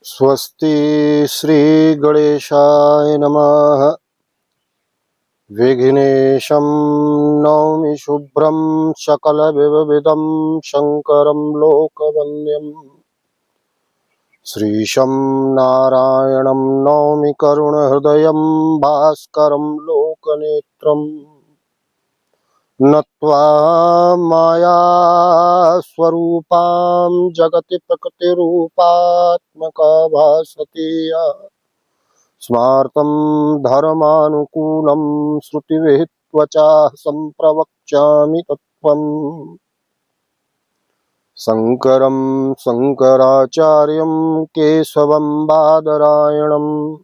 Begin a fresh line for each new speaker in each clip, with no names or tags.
स्वस्ति श्री गणेशाय नमः। विघ्नेशं नौमि शुभ्रं सकलविविधं शङ्करं लोकवन्द्यं। श्रीशं नारायणं नौमि करुणहृदयं भास्करं लोकनेत्रम्। नत्वा मायास्वरूपां जगति प्रकृतिरूपात्मका भासते या। स्मार्तं धर्मानुकूलं श्रुतिविहित्वचा सम्प्रवक्ष्यामि तत्त्वम्। शङ्करं शङ्कराचार्यं केशवं बादरायणं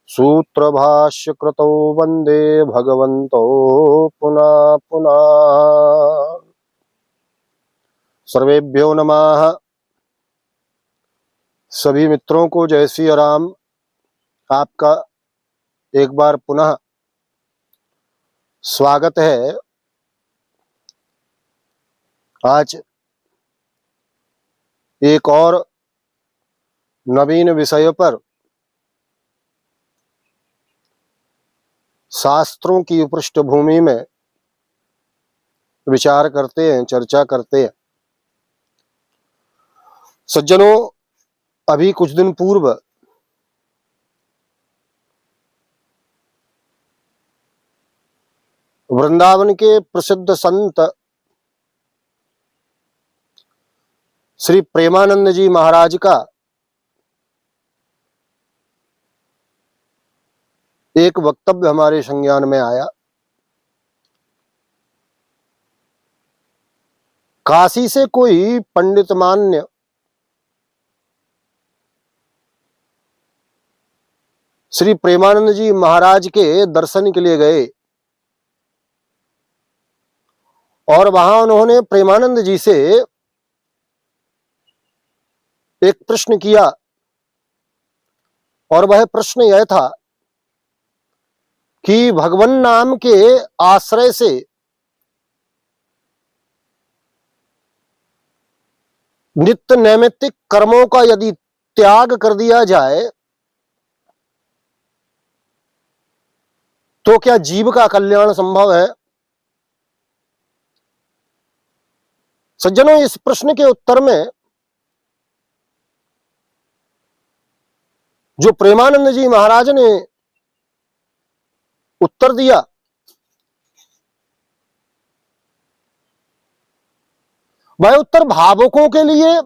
सूत्रभाष्यकृतौ वन्दे भगवन्तौ पुनः पुनः। सर्वेभ्यो नमः। सभी मित्रों को जय श्री राम। आपका एक बार पुनः स्वागत है। आज एक और नवीन विषय पर शास्त्रों की पृष्ठभूमि में विचार करते हैं, चर्चा करते हैं। सज्जनों, अभी कुछ दिन पूर्व वृंदावन के प्रसिद्ध संत श्री प्रेमानंद जी महाराज का एक वक्तव्य हमारे संज्ञान में आया। काशी से कोई पंडित मान्य श्री प्रेमानंद जी महाराज के दर्शन के लिए गए और वहां उन्होंने प्रेमानंद जी से एक प्रश्न किया और वह प्रश्न यह था कि भगवान नाम के आश्रय से नित्य नैमित्तिक कर्मों का यदि त्याग कर दिया जाए तो क्या जीव का कल्याण संभव है। सज्जनों, इस प्रश्न के उत्तर में जो प्रेमानंद जी महाराज ने उत्तर दिया वह उत्तर भावुकों के लिए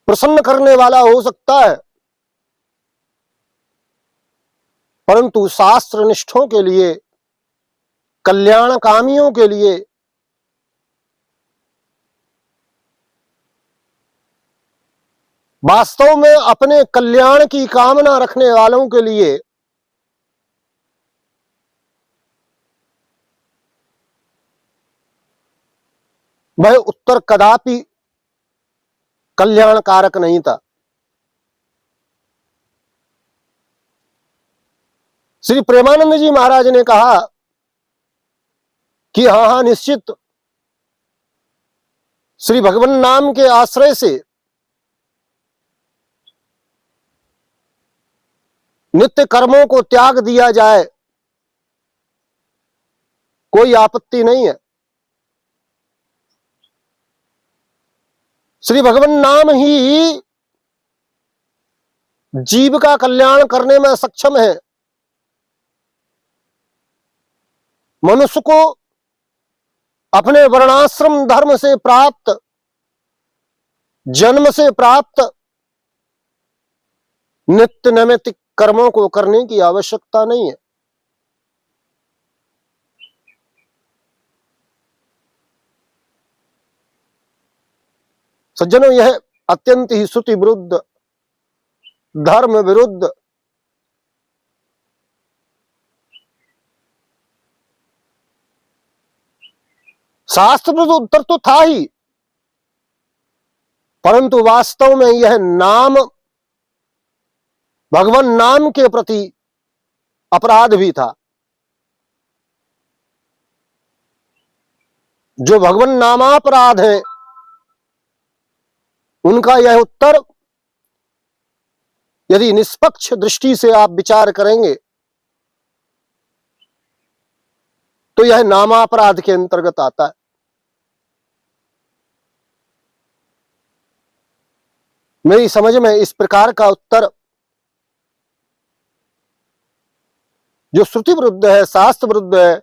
प्रसन्न करने वाला हो सकता है, परंतु शास्त्र निष्ठों के लिए, कल्याणकामियों के लिए वास्तव में अपने कल्याण की कामना रखने वालों के लिए वह उत्तर कदापि कल्याणकारक नहीं था। श्री प्रेमानंद जी महाराज ने कहा कि हाँ, निश्चित श्री भगवान नाम के आश्रय से नित्य कर्मों को त्याग दिया जाए कोई आपत्ति नहीं है। श्री भगवान नाम ही जीव का कल्याण करने में सक्षम है। मनुष्य को अपने वर्णाश्रम धर्म से प्राप्त, जन्म से प्राप्त नित्य नैमित्तिक कर्मों को करने की आवश्यकता नहीं है। सज्जनों, यह अत्यंत ही श्रुति विरुद्ध, धर्म विरुद्ध, शास्त्र विरुद्ध उत्तर तो था ही, परंतु वास्तव में यह नाम, भगवान नाम के प्रति अपराध भी था। जो भगवान नामापराध है उनका यह उत्तर यदि निष्पक्ष दृष्टि से आप विचार करेंगे तो यह नामापराध के अंतर्गत आता है। मेरी समझ में इस प्रकार का उत्तर जो श्रुति विरुद्ध है, शास्त्र विरुद्ध है,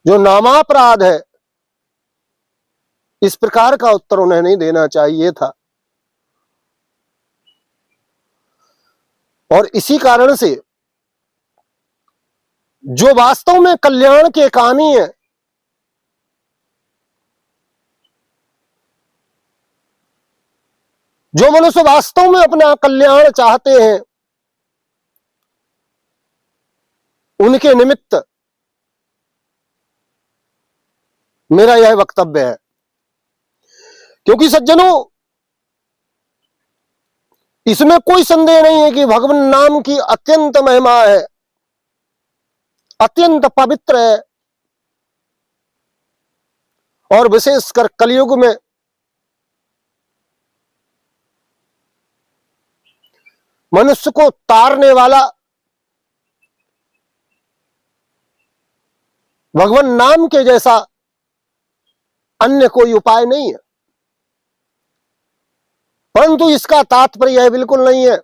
जो नामापराध है, इस प्रकार का उत्तर उन्हें नहीं देना चाहिए था। और इसी कारण से जो वास्तव में कल्याण के कामी है, जो मनुष्य वास्तव में अपना कल्याण चाहते हैं, उनके निमित्त मेरा यह वक्तव्य है। क्योंकि सज्जनों, इसमें कोई संदेह नहीं है कि भगवान नाम की अत्यंत महिमा है, अत्यंत पवित्र है, और विशेषकर कलयुग में मनुष्य को तारने वाला भगवान नाम के जैसा अन्य कोई उपाय नहीं है। परंतु इसका तात्पर्य यह बिल्कुल नहीं है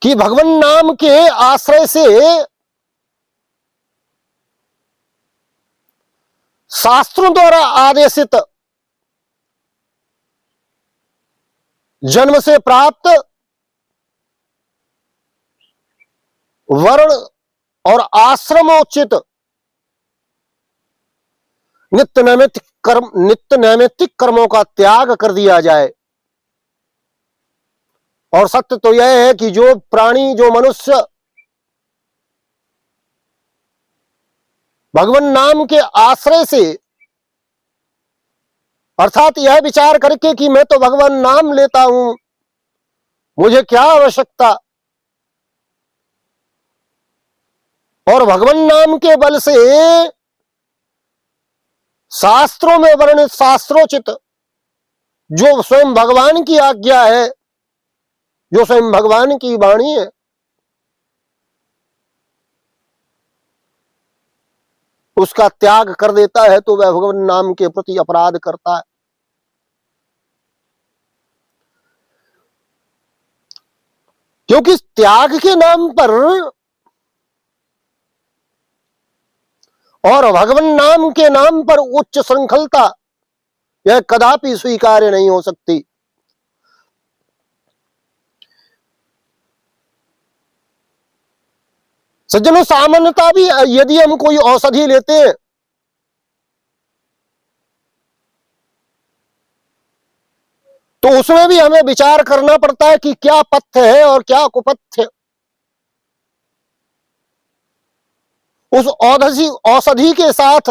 कि भगवान नाम के आश्रय से शास्त्रों द्वारा आदेशित जन्म से प्राप्त वर्ण और आश्रमोचित नित्य नैमित्तिक कर्मों का त्याग कर दिया जाए। और सत्य तो यह है कि जो प्राणी, जो मनुष्य भगवान नाम के आश्रय से, अर्थात यह विचार करके कि मैं तो भगवान नाम लेता हूं, मुझे क्या आवश्यकता, और भगवान नाम के बल से शास्त्रों में वर्णित शास्त्रोचित जो स्वयं भगवान की आज्ञा है, जो स्वयं भगवान की वाणी है, उसका त्याग कर देता है, तो वह भगवान नाम के प्रति अपराध करता है। क्योंकि त्याग के नाम पर और भगवान नाम के नाम पर उच्च श्रृंखलता यह कदापि स्वीकार्य नहीं हो सकती। सज्जनों, सामान्यता भी यदि हम कोई औषधि लेते हैं तो उसमें भी हमें विचार करना पड़ता है कि क्या पथ्य है और क्या कुपथ्य। उस औषधि के साथ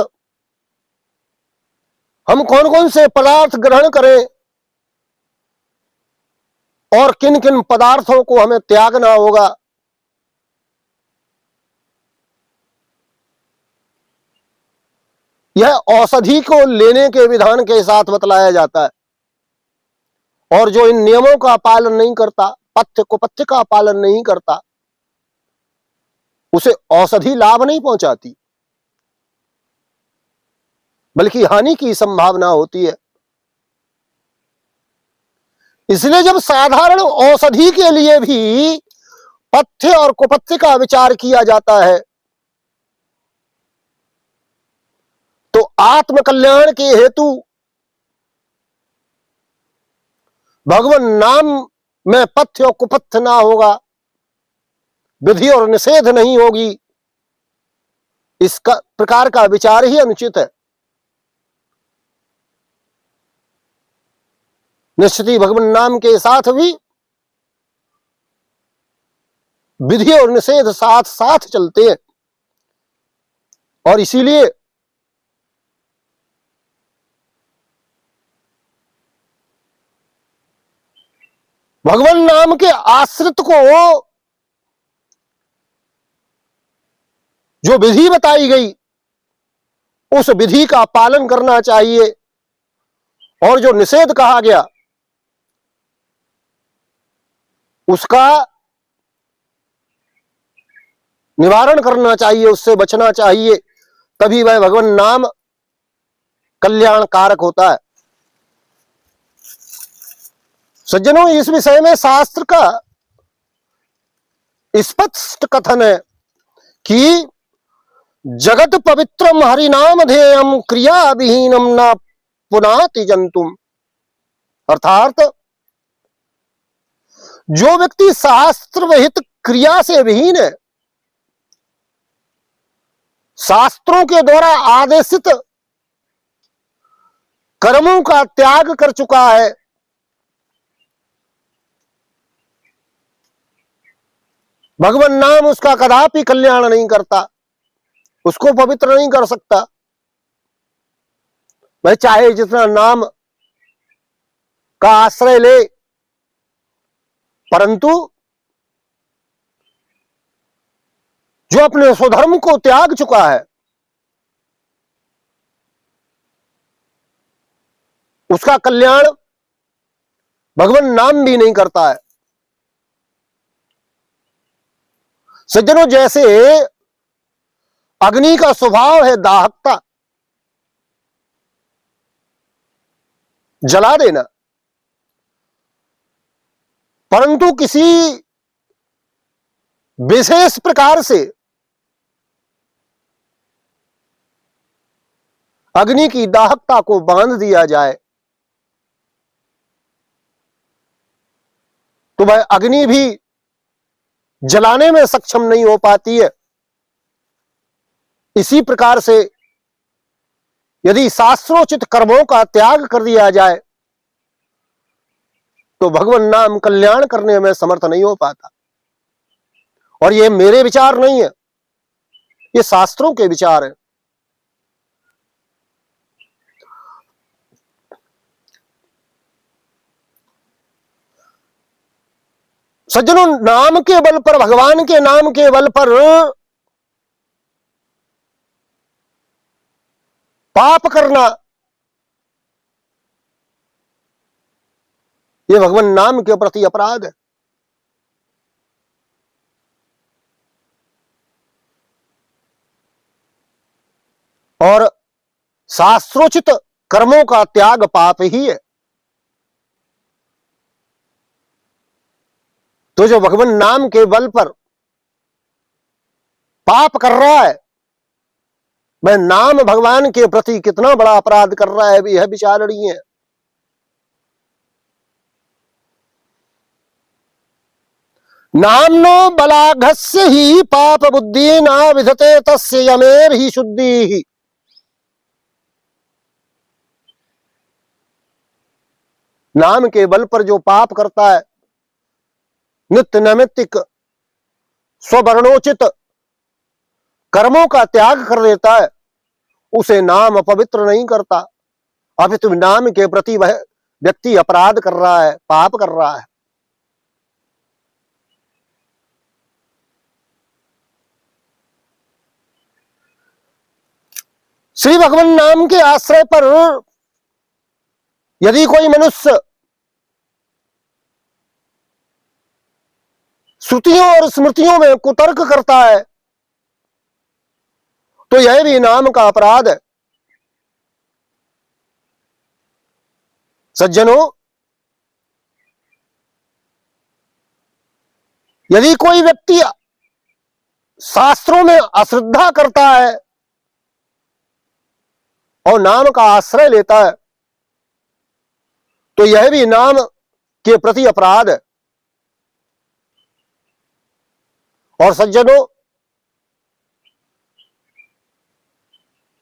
हम कौन कौन से पदार्थ ग्रहण करें और किन किन पदार्थों को हमें त्यागना होगा, यह औषधि को लेने के विधान के साथ बतलाया जाता है। और जो इन नियमों का पालन नहीं करता, पथ्य कुपथ्य का पालन नहीं करता, उसे औषधि लाभ नहीं पहुंचाती, बल्कि हानि की संभावना होती है। इसलिए जब साधारण औषधि के लिए भी पथ्य और कुपथ्य का विचार किया जाता है, तो आत्म कल्याण के हेतु भगवान नाम में पथ्य और कुपथ्य ना होगा, विधि और निषेध नहीं होगी, इस प्रकार का विचार ही अनुचित है। निश्चित ही भगवान नाम के साथ भी विधि और निषेध साथ साथ चलते हैं। और इसीलिए भगवान नाम के आश्रित को जो विधि बताई गई उस विधि का पालन करना चाहिए, और जो निषेध कहा गया उसका निवारण करना चाहिए, उससे बचना चाहिए। तभी वह भगवान नाम कल्याण कारक होता है। सज्जनों, इस विषय में शास्त्र का स्पष्ट कथन है कि जगत पवित्रम हरिनाम ध्येयम क्रिया विहीनम न पुनाति जंतुम। अर्थात जो व्यक्ति शास्त्र विहित क्रिया से विहीन है, शास्त्रों के द्वारा आदेशित कर्मों का त्याग कर चुका है, भगवान नाम उसका कदापि कल्याण नहीं करता, उसको पवित्र नहीं कर सकता। वह चाहे जितना नाम का आश्रय ले, परंतु जो अपने स्वधर्म को त्याग चुका है उसका कल्याण भगवान नाम भी नहीं करता है। सज्जनों, जैसे अग्नि का स्वभाव है दाहकता, जला देना, परंतु किसी विशेष प्रकार से अग्नि की दाहकता को बांध दिया जाए तो वह अग्नि भी जलाने में सक्षम नहीं हो पाती है। इसी प्रकार से यदि शास्त्रोचित कर्मों का त्याग कर दिया जाए तो भगवान नाम कल्याण करने में समर्थ नहीं हो पाता। और ये मेरे विचार नहीं है, ये शास्त्रों के विचार है। सज्जनों, नाम के बल पर, भगवान के नाम के बल पर पाप करना, यह भगवान नाम के प्रति अपराध है। और शास्त्रोचित कर्मों का त्याग पाप ही है। तो जो भगवान नाम के बल पर पाप कर रहा है, वह नाम भगवान के प्रति कितना बड़ा अपराध कर रहा है, यह विचारणीय है। नामनो बलाघस्य ही पाप बुद्धि ना विधते तस्य यमेर ही शुद्धि ही। नाम के बल पर जो पाप करता है, नित्य नैमित्तिक स्ववर्णोचित कर्मों का त्याग कर देता है, उसे नाम पवित्र नहीं करता, अपितु नाम के प्रति वह व्यक्ति अपराध कर रहा है, पाप कर रहा है। श्री भगवान नाम के आश्रय पर यदि कोई मनुष्य श्रुतियों और स्मृतियों में कुतर्क करता है तो यह भी नाम का अपराध है। सज्जनों, यदि कोई व्यक्ति शास्त्रों में अश्रद्धा करता है और नाम का आश्रय लेता है तो यह भी नाम के प्रति अपराध है। और सज्जनों,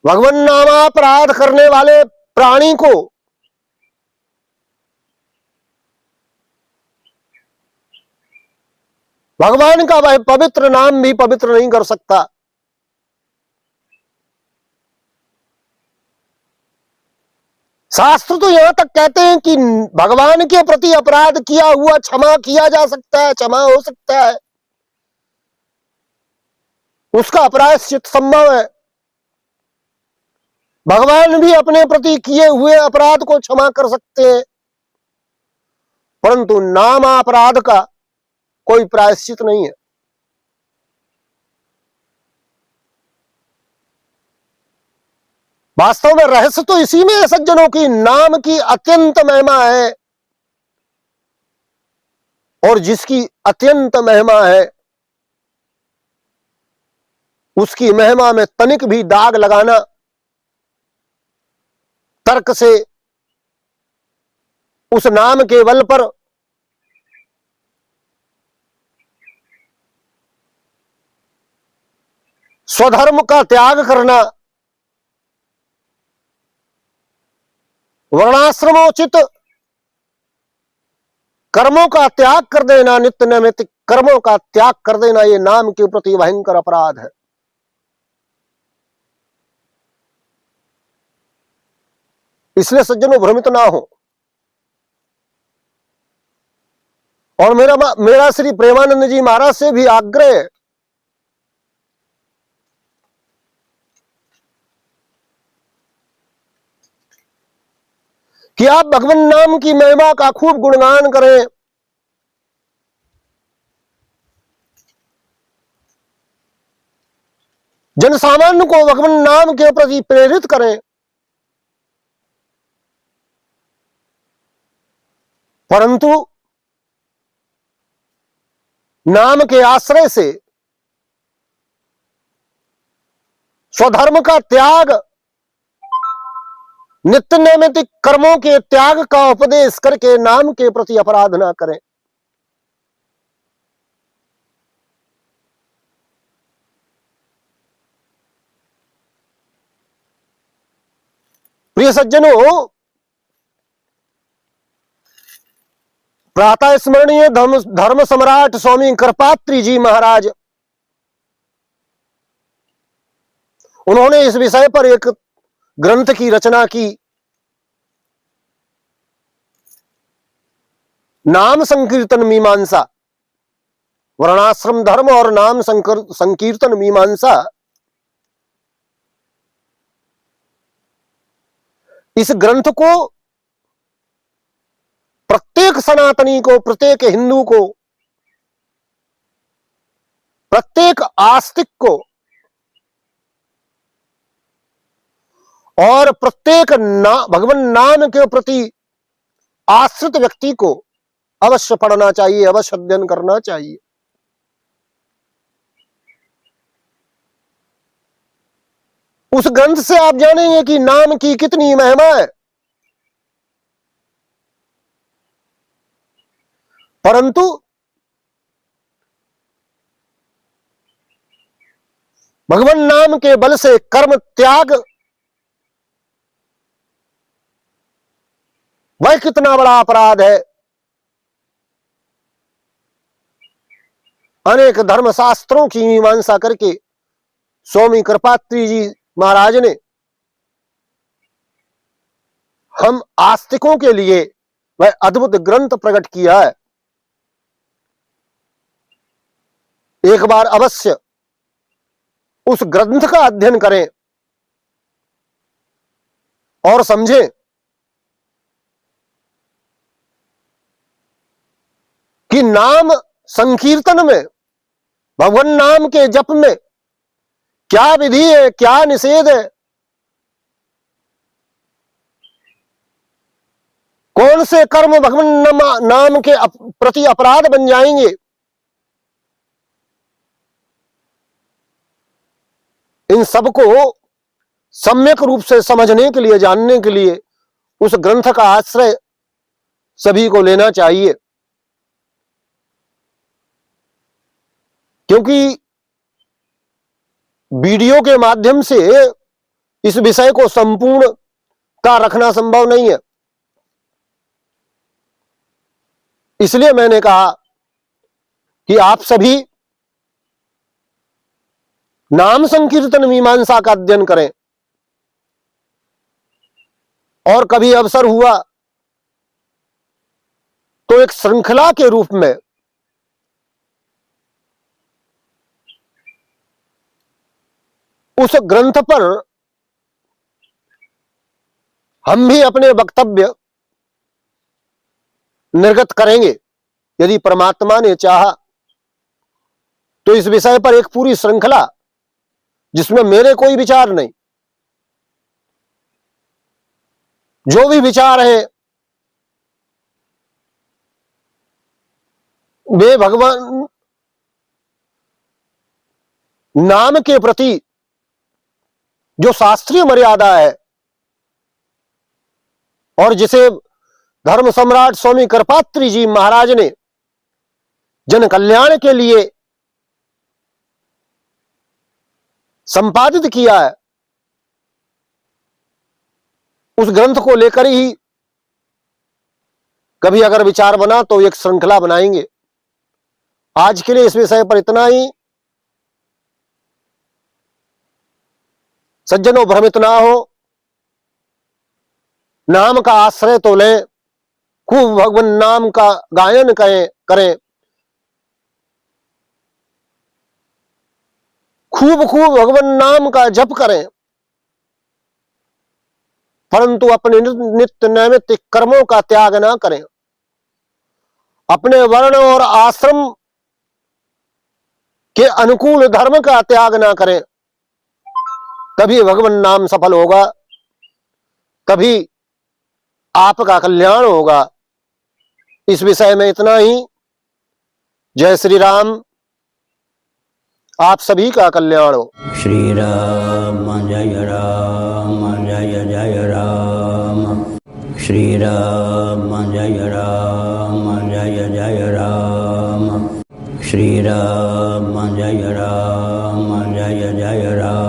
भगवान नामापराध करने वाले प्राणी को भगवान का वह पवित्र नाम भी पवित्र नहीं कर सकता। शास्त्र तो यहां तक कहते हैं कि भगवान के प्रति अपराध किया हुआ क्षमा किया जा सकता है, क्षमा हो सकता है, उसका प्रायश्चित संभव है। भगवान भी अपने प्रति किए हुए अपराध को क्षमा कर सकते हैं, परंतु नाम अपराध का कोई प्रायश्चित नहीं है। वास्तव में रहस्य तो इसी में है सज्जनों की, नाम की अत्यंत महिमा है, और जिसकी अत्यंत महिमा है उसकी महिमा में तनिक भी दाग लगाना तर्क से उस नाम के बल पर स्वधर्म का त्याग करना, वर्णाश्रमोचित कर्मों का त्याग कर देना, नित्य नैमित्तिक कर्मों का त्याग कर देना, ये नाम के प्रति भयंकर अपराध है। इसलिए सज्जनों भ्रमित ना हो। और मेरा श्री प्रेमानंद जी महाराज से भी आग्रह है कि आप भगवान नाम की महिमा का खूब गुणगान करें, जनसामान्य को भगवान नाम के प्रति प्रेरित करें, परंतु नाम के आश्रय से स्वधर्म का त्याग, नित्य नैमित्तिक कर्मों के त्याग का उपदेश करके नाम के प्रति अपराध ना करें। प्रिय सज्जनों, प्रातः स्मरणीय धर्म सम्राट स्वामी कृपात्री जी महाराज, उन्होंने इस विषय पर एक ग्रंथ की रचना की, नाम संकीर्तन मीमांसा, वर्णाश्रम धर्म और नाम संकीर्तन मीमांसा। इस ग्रंथ को प्रत्येक सनातनी को, प्रत्येक हिंदू को, प्रत्येक आस्तिक को और प्रत्येक भगवान नाम के प्रति आश्रित व्यक्ति को अवश्य पढ़ना चाहिए, अवश्य अध्ययन करना चाहिए। उस ग्रंथ से आप जानेंगे कि नाम की कितनी महिमा है। परंतु भगवान नाम के बल से कर्म त्याग, वह कितना बड़ा अपराध है। अनेक धर्मशास्त्रों की मीमांसा करके स्वामी कृपात्री जी महाराज ने हम आस्तिकों के लिए वह अद्भुत ग्रंथ प्रकट किया है। एक बार अवश्य उस ग्रंथ का अध्ययन करें और समझें कि नाम संकीर्तन में, भगवान नाम के जप में क्या विधि है, क्या निषेध है, कौन से कर्म भगवान नाम के प्रति अपराध बन जाएंगे। इन सबको सम्यक रूप से समझने के लिए, जानने के लिए उस ग्रंथ का आश्रय सभी को लेना चाहिए, क्योंकि वीडियो के माध्यम से इस विषय को संपूर्ण का रखना संभव नहीं है। इसलिए मैंने कहा कि आप सभी नाम संकीर्तन मीमांसा का अध्ययन करें, और कभी अवसर हुआ तो एक श्रृंखला के रूप में उस ग्रंथ पर हम भी अपने वक्तव्य निर्गत करेंगे। यदि परमात्मा ने चाहा तो इस विषय पर एक पूरी श्रृंखला, जिसमें मेरे कोई विचार नहीं, जो भी विचार है वे भगवान नाम के प्रति जो शास्त्रीय मर्यादा है और जिसे धर्म सम्राट स्वामी करपात्री जी महाराज ने जन कल्याण के लिए संपादित किया है, उस ग्रंथ को लेकर ही कभी अगर विचार बना तो एक श्रृंखला बनाएंगे। आज के लिए इस विषय पर इतना ही। सज्जनों, भ्रमित ना हो, नाम का आश्रय तो लें, खूब भगवान नाम का गायन करें, खूब खूब भगवान नाम का जप करें, परंतु अपने नित्य नैमित्तिक कर्मों का त्याग ना करें, अपने वर्ण और आश्रम के अनुकूल धर्म का त्याग ना करें, तभी भगवान नाम सफल होगा, तभी आपका कल्याण होगा। इस विषय में इतना ही। जय श्री राम। आप सभी का कल्याण हो।
श्री राम जय राम जय जय राम। श्री राम जय राम जय जय राम। श्री राम जय राम जय जय राम।